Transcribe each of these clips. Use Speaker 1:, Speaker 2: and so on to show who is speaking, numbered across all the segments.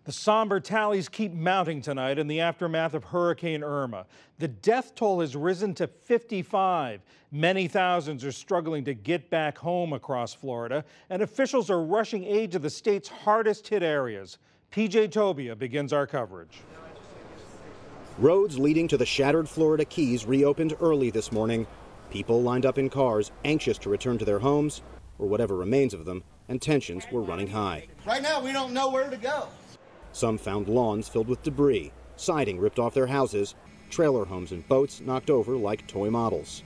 Speaker 1: The somber tallies keep mounting tonight in the aftermath of Hurricane Irma. The death toll has risen to 55. Many thousands are struggling to get back home across Florida, and officials are rushing aid to the state's hardest hit areas. PJ Tobia begins our coverage.
Speaker 2: Roads leading to the shattered Florida Keys reopened early this morning. People lined up in cars, anxious to return to their homes, or whatever remains of them, and tensions were running high.
Speaker 3: Right now, we don't know where to go.
Speaker 2: Some found lawns filled with debris, siding ripped off their houses, trailer homes and boats knocked over like toy models.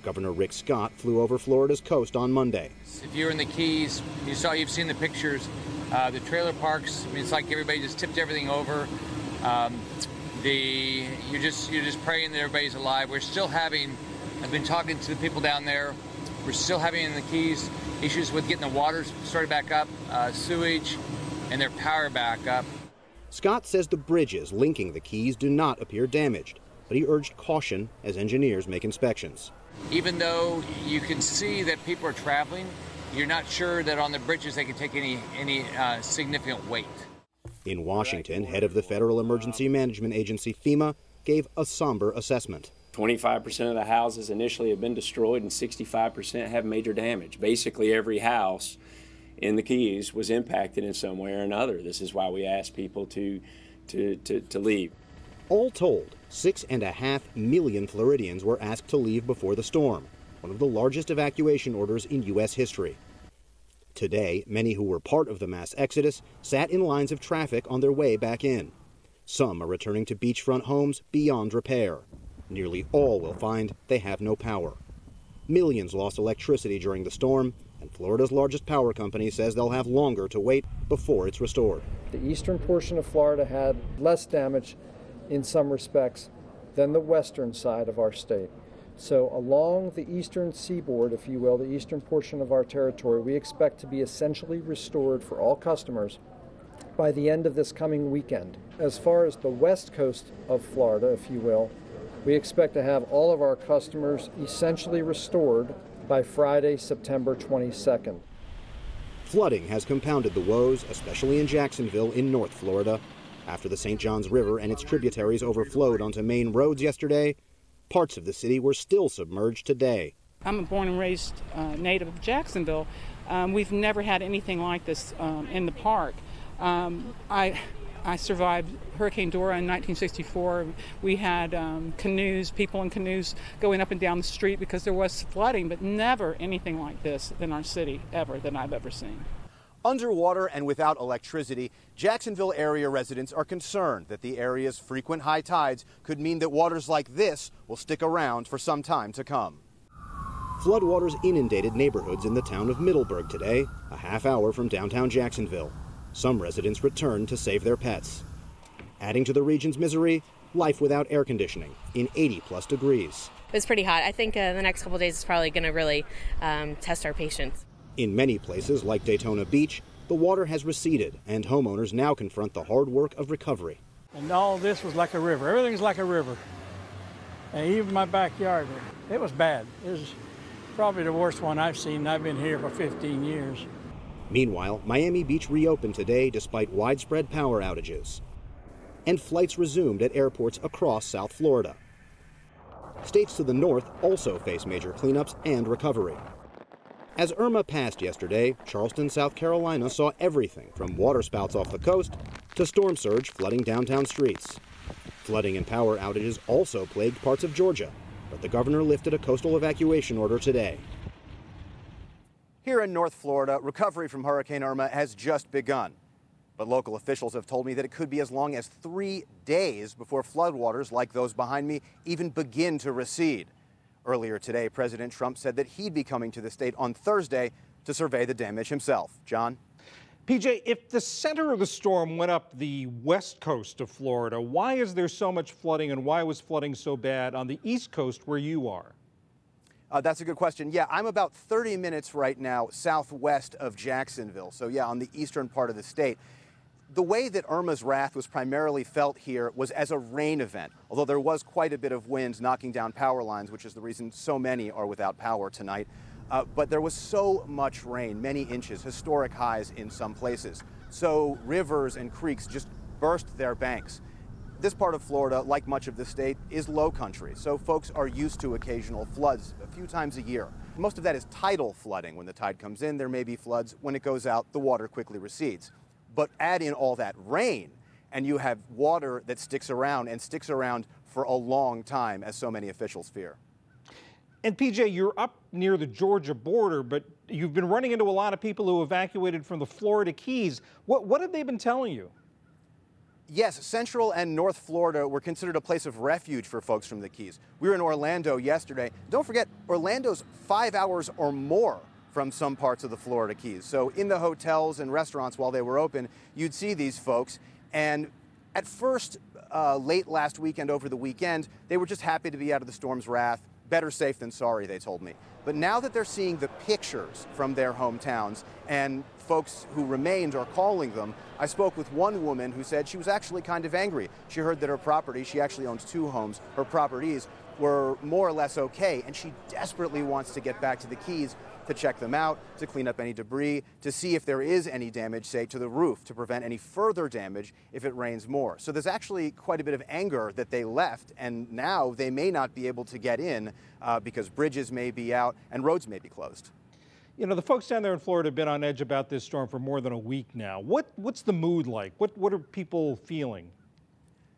Speaker 2: Governor Rick Scott flew over Florida's coast on Monday.
Speaker 4: If you're in the Keys, you've seen the pictures. The trailer parks, it's like everybody just tipped everything over. You're just praying that everybody's alive. I've been talking to the people down there. We're still having in the Keys issues with getting the water started back up, sewage, and their power back up.
Speaker 2: Scott says the bridges linking the Keys do not appear damaged, but he urged caution as engineers make inspections.
Speaker 4: Even though you can see that people are traveling, you're not sure that on the bridges they can take any significant weight.
Speaker 2: In Washington, head of the Federal Emergency Management Agency, FEMA, gave a somber assessment.
Speaker 5: 25% of the houses initially have been destroyed and 65% have major damage. Basically every house in the Keys was impacted in some way or another. This is why we ask people to leave.
Speaker 2: All told, 6.5 million Floridians were asked to leave before the storm, one of the largest evacuation orders in U.S. history. Today, many who were part of the mass exodus sat in lines of traffic on their way back in. Some are returning to beachfront homes beyond repair. Nearly all will find they have no power. Millions lost electricity during the storm, and Florida's largest power company says they'll have longer to wait before it's restored.
Speaker 6: The eastern portion of Florida had less damage in some respects than the western side of our state. So along the eastern seaboard, if you will, the eastern portion of our territory, we expect to be essentially restored for all customers by the end of this coming weekend. As far as the west coast of Florida, if you will, we expect to have all of our customers essentially restored by Friday, September 22nd.
Speaker 2: Flooding has compounded the woes, especially in Jacksonville in North Florida. After the St. Johns River and its tributaries overflowed onto main roads yesterday, parts of the city were still submerged today.
Speaker 7: I'm a born and raised native of Jacksonville. We've never had anything like this in the park. I survived Hurricane Dora in 1964. We had canoes, people in canoes going up and down the street because there was flooding, but never anything like this in our city ever that I've ever seen.
Speaker 2: Underwater and without electricity, Jacksonville area residents are concerned that the area's frequent high tides could mean that waters like this will stick around for some time to come. Floodwaters inundated neighborhoods in the town of Middleburg today, a half hour from downtown Jacksonville. Some residents returned to save their pets. Adding to the region's misery, life without air conditioning in 80-plus degrees.
Speaker 8: It was pretty hot. I think the next couple of days is probably going to really test our patience.
Speaker 2: In many places, like Daytona Beach, the water has receded, and homeowners now confront the hard work of recovery.
Speaker 9: And all this was like a river. Everything's like a river. And even my backyard, it was bad. It was probably the worst one I've seen. I've been here for 15 years.
Speaker 2: Meanwhile, Miami Beach reopened today despite widespread power outages. And flights resumed at airports across South Florida. States to the north also face major cleanups and recovery. As Irma passed yesterday, Charleston, South Carolina saw everything from waterspouts off the coast to storm surge flooding downtown streets. Flooding and power outages also plagued parts of Georgia, but the governor lifted a coastal evacuation order today. Here in North Florida, recovery from Hurricane Irma has just begun. But local officials have told me that it could be as long as 3 days before floodwaters like those behind me even begin to recede. Earlier today, President Trump said that he'd be coming to the state on Thursday to survey the damage himself. John?
Speaker 1: PJ, if the center of the storm went up the west coast of Florida, why is there so much flooding, and why was flooding so bad on the east coast where you are?
Speaker 2: That's a good question. Yeah, I'm about 30 minutes right now southwest of Jacksonville. So yeah, on the eastern part of the state. The way that Irma's wrath was primarily felt here was as a rain event, although there was quite a bit of wind knocking down power lines, which is the reason so many are without power tonight. But there was so much rain, many inches, historic highs in some places. so rivers and creeks just burst their banks. This part of Florida, like much of the state, is low country, so folks are used to occasional floods a few times a year. Most of that is tidal flooding. When the tide comes in, there may be floods. When it goes out, the water quickly recedes. But add in all that rain, and you have water that sticks around and sticks around for a long time, as so many officials fear.
Speaker 1: And PJ, you're up near the Georgia border, but you've been running into a lot of people who evacuated from the Florida Keys. What have they been telling you?
Speaker 2: Yes, Central and North Florida were considered a place of refuge for folks from the Keys. We were in Orlando yesterday. Don't forget, Orlando's 5 hours or more from some parts of the Florida Keys. So in the hotels and restaurants while they were open, you'd see these folks. And at first, late last weekend, over the weekend, they were just happy to be out of the storm's wrath. Better safe than sorry, they told me. But now that they're seeing the pictures from their hometowns and folks who remained are calling them, I spoke with one woman who said she was actually kind of angry. She heard that her property, she actually owns 2 homes, her properties were more or less okay, and she desperately wants to get back to the Keys to check them out, to clean up any debris, to see if there is any damage, say, to the roof, to prevent any further damage if it rains more. So there's actually quite a bit of anger that they left, and now they may not be able to get in because bridges may be out and roads may be closed.
Speaker 1: You know, the folks down there in Florida have been on edge about this storm for more than a week now. What's the mood like? What are people feeling?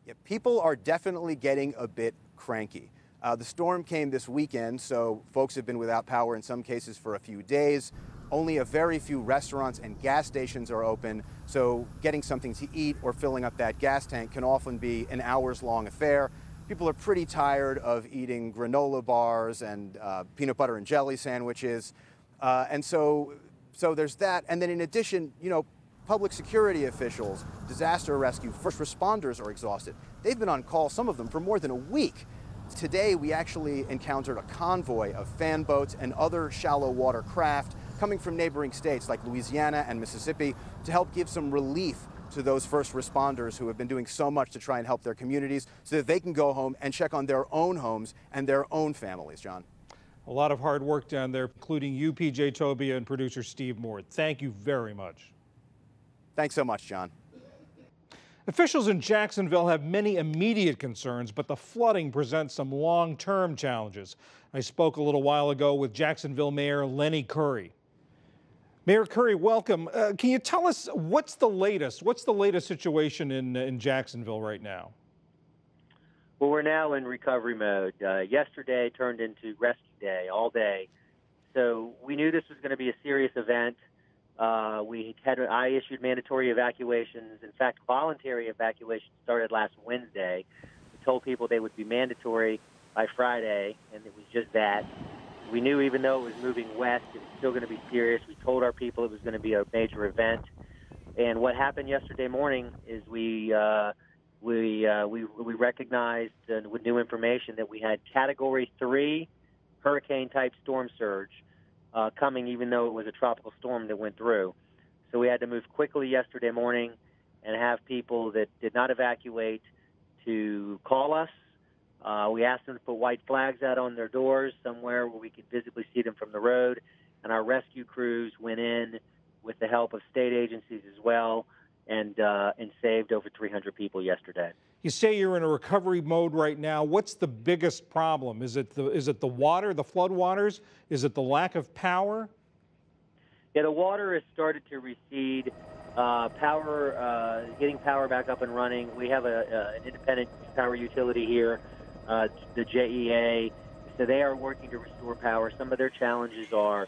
Speaker 2: Yeah, people are definitely getting a bit cranky. The storm came this weekend, so folks have been without power in some cases for a few days. Only a very few restaurants and gas stations are open, so getting something to eat or filling up that gas tank can often be an hours-long affair. People are pretty tired of eating granola bars and peanut butter and jelly sandwiches. And so there's that. And then in addition, you know, public security officials, disaster rescue, first responders are exhausted. They've been on call, some of them, for more than a week. Today, we actually encountered a convoy of fan boats and other shallow water craft coming from neighboring states like Louisiana and Mississippi to help give some relief to those first responders who have been doing so much to try and help their communities so that they can go home and check on their own homes and their own families, John.
Speaker 1: A lot of hard work down there, including you, PJ Tobia, and producer Steve Moore. Thank you very much.
Speaker 2: Thanks so much, John.
Speaker 1: Officials in Jacksonville have many immediate concerns, but the flooding presents some long-term challenges. I spoke a little while ago with Jacksonville Mayor Lenny Curry. Mayor Curry, welcome. Can you tell us what's the latest? What's the latest situation in Jacksonville right now?
Speaker 10: Well, we're now in recovery mode. Yesterday turned into rescue day all day. So we knew this was going to be a serious event. I issued mandatory evacuations. In fact, voluntary evacuations started last Wednesday. We told people they would be mandatory by Friday, and it was just that. We knew even though it was moving west, it was still going to be serious. We told our people it was going to be a major event. And what happened yesterday morning is we recognized with new information that we had Category 3 hurricane-type storm surge coming, even though it was a tropical storm that went through. So we had to move quickly yesterday morning and have people that did not evacuate to call us. We asked them to put white flags out on their doors somewhere where we could visibly see them from the road. And our rescue crews went in with the help of state agencies as well and saved over 300 people yesterday.
Speaker 1: You say you're in a recovery mode right now. What's the biggest problem? Is it the water, the flood waters? Is it the lack of power?
Speaker 10: Yeah, the water has started to recede. Getting power back up and running. We have an independent power utility here, the JEA. So they are working to restore power. Some of their challenges are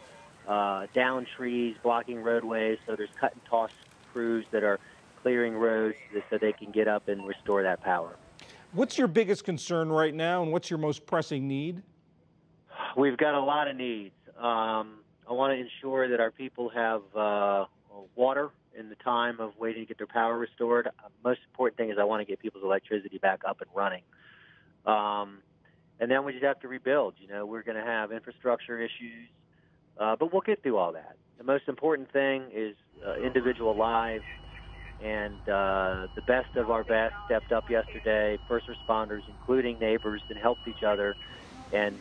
Speaker 10: down trees, blocking roadways. So there's cut and toss crews that are clearing roads so they can get up and restore that power.
Speaker 1: What's your biggest concern right now, and what's your most pressing need?
Speaker 10: We've got a lot of needs. I want to ensure that our people have water in the time of waiting to get their power restored. Most important thing is I want to get people's electricity back up and running. And then we just have to rebuild. You know, we're going to have infrastructure issues, but we'll get through all that. The most important thing is individual lives. And the best of our best stepped up yesterday, first responders, including neighbors, and helped each other. And,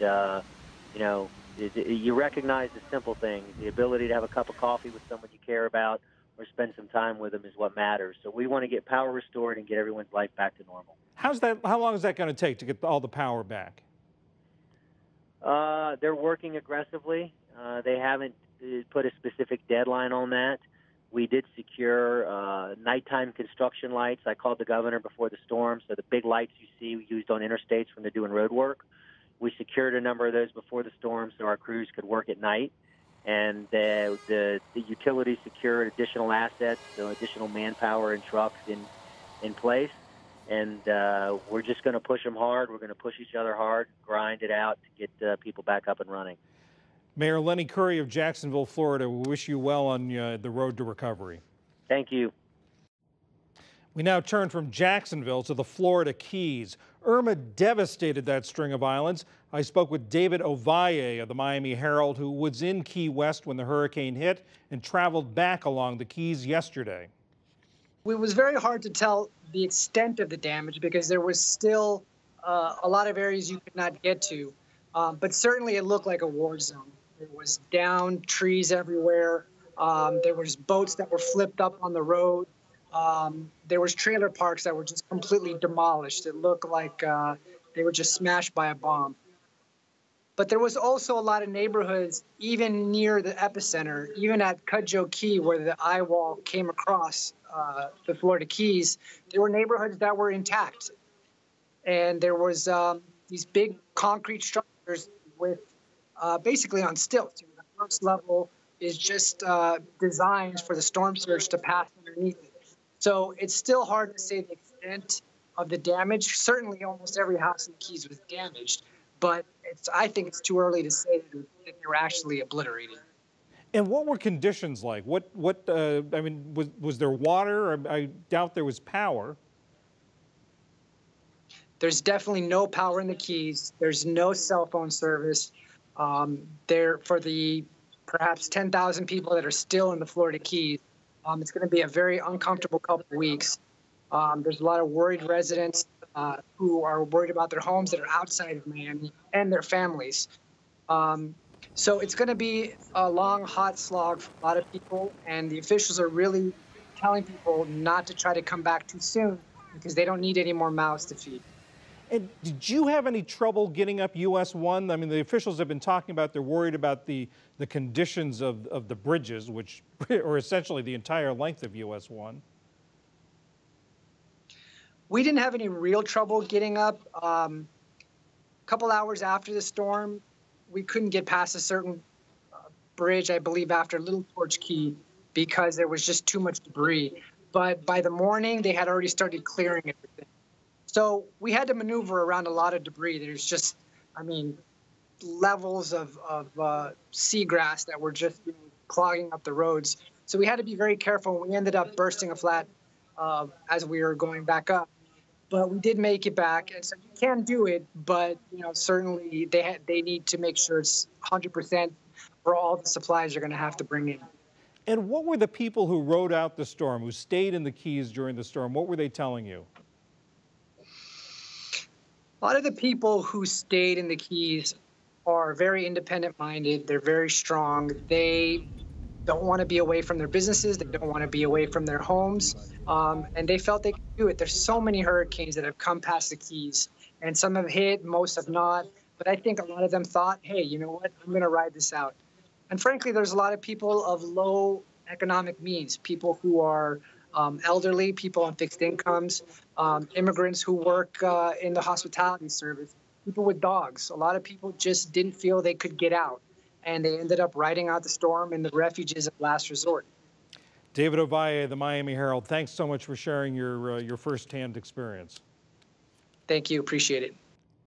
Speaker 10: you know, you recognize the simple things, the ability to have a cup of coffee with someone you care about, or spend some time with them is what matters. So we want to get power restored and get everyone's life back to normal.
Speaker 1: How long is that going to take to get all the power back?
Speaker 10: They're working aggressively. They haven't put a specific deadline on that. We did secure nighttime construction lights. I called the governor before the storm, so the big lights you see used on interstates when they're doing road work. We secured a number of those before the storm so our crews could work at night. And the utilities secured additional assets, so additional manpower and trucks in place. And we're just going to push them hard. We're going to push each other hard, grind it out to get people back up and running.
Speaker 1: Mayor Lenny Curry of Jacksonville, Florida, we wish you well on the road to recovery.
Speaker 10: Thank you.
Speaker 1: We now turn from Jacksonville to the Florida Keys. Irma devastated that string of islands. I spoke with David Ovalle of the Miami Herald, who was in Key West when the hurricane hit and traveled back along the Keys yesterday.
Speaker 11: It was very hard to tell the extent of the damage because there was still a lot of areas you could not get to. But certainly it looked like a war zone. There was downed trees everywhere. There was boats that were flipped up on the road. There was trailer parks that were just completely demolished. It looked like they were just smashed by a bomb. But there was also a lot of neighborhoods, even near the epicenter, even at Cudjoe Key, where the eye wall came across the Florida Keys, there were neighborhoods that were intact. And there was these big concrete structures with basically on stilts. The first level is just designed for the storm surge to pass underneath it. So it's still hard to say the extent of the damage. Certainly almost every house in the Keys was damaged, but I think it's too early to say that they were actually obliterated.
Speaker 1: And what were conditions like? I mean, was there water? I doubt there was power.
Speaker 11: There's definitely no power in the Keys. There's no cell phone service. There, for the perhaps 10,000 people that are still in the Florida Keys, it's going to be a very uncomfortable couple of weeks. There's a lot of worried residents who are worried about their homes that are outside of Miami and their families. So it's going to be a long, hot slog for a lot of people, and the officials are really telling people not to try to come back too soon because they don't need any more mouths to feed.
Speaker 1: And did you have any trouble getting up US 1? I mean, the officials have been talking about they're worried about the conditions of the bridges, which are essentially the entire length of US 1.
Speaker 11: We didn't have any real trouble getting up. A couple hours after the storm, we couldn't get past a certain bridge, I believe, after Little Torch Key because there was just too much debris. But by the morning, they had already started clearing everything. So we had to maneuver around a lot of debris. There's just, I mean, levels of seagrass that were just clogging up the roads. So we had to be very careful. We ended up bursting a flat as we were going back up. But we did make it back, and so you can do it. But certainly they need to make sure it's 100% for all the supplies you're going to have to bring in.
Speaker 1: And what were the people who rode out the storm, who stayed in the Keys during the storm? What were they telling you?
Speaker 11: A lot of the people who stayed in the Keys are very independent-minded. They're very strong. They don't want to be away from their businesses. They don't want to be away from their homes. And they felt they could do it. There's so many hurricanes that have come past the Keys, and some have hit, most have not. But I think a lot of them thought, hey, you know what? I'm going to ride this out. And frankly, there's a lot of people of low economic means, people who are elderly, people on fixed incomes, immigrants who work in the hospitality service, people with dogs. A lot of people just didn't feel they could get out, and they ended up riding out the storm in the refuges of last resort.
Speaker 1: David Ovalle, the Miami Herald, thanks so much for sharing your firsthand experience.
Speaker 11: Thank you. Appreciate it.